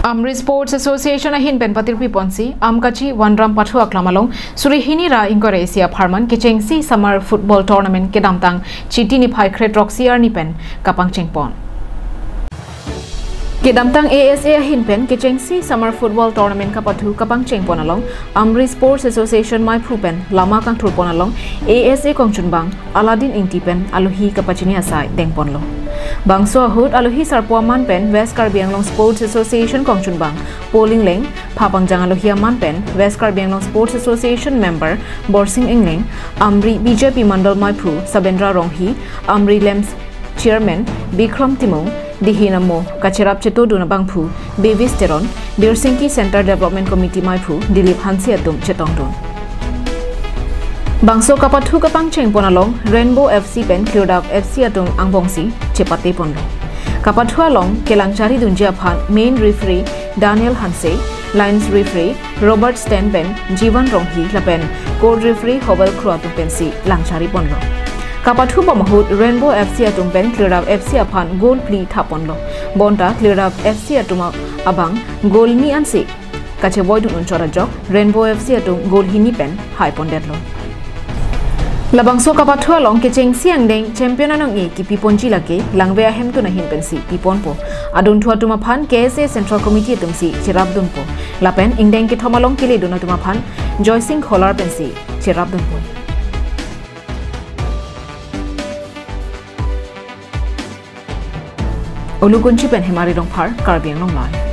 Amri Sports Association ahin pen patir piponsi amkachi wanram pathu aklamalong surihini ra ingore Asia Pharman kechengsi summer football tournament kedamtang chitini phai kret roxier ni pen kapang chengpon kedamtang ASA ahin pen kechengsi summer football tournament kapathu kapang chengpon along Amri Sports Association mai prupen lama kang thurpon along ASA kongchunbang Aladin ingtipen aluhi kapachini asai dengpon lo Bangso ahut aluhi sarpuaman pen West Caribbean Anglong Sports Association kongchunbang polling leng phapangjang aluhi aman pen West Caribbean Anglong Sports Association member Borsing Engleng Amri BJP Mandal Maipru Sabendra Ronghi Amri Lems Chairman Bikram Timong Dihinamo Kachirap Chetoduna Bangphu Bevis Teron Birsinki Center Development Committee Maipru Dilip Hansiatum Chetongdon Bangso kapathu kapang chengpon along Rainbow FC pen cleared up FC atung angbongsi chepate ponlo kapathu along kelangchari dunjia phan main referee Daniel Hanse lines referee Robert Stenben Jivan Ronghi lapen court referee Hobel Kruatu pensi langchari ponlo kapathu pamahut Rainbow FC atung pen cleared up FC aphan goal plea thaponlo bonta cleared up FC atuma abang goal ni ansi kache boydun unchora jok Rainbow FC atung goal hini pen high pondetlo Labangso kapathu along kechengsi angdeng champion anong e ki piponji lake langbe ahem tu nahin pensi pipon po adun thua tuma phan KSA Central Committee tumsi chirap dun po lapen ingdeng ki thomalong kile dun tuma phan Joysing Kholar pensi chirap dun po Olukunchi pen hemari dong phar Caribbean long lai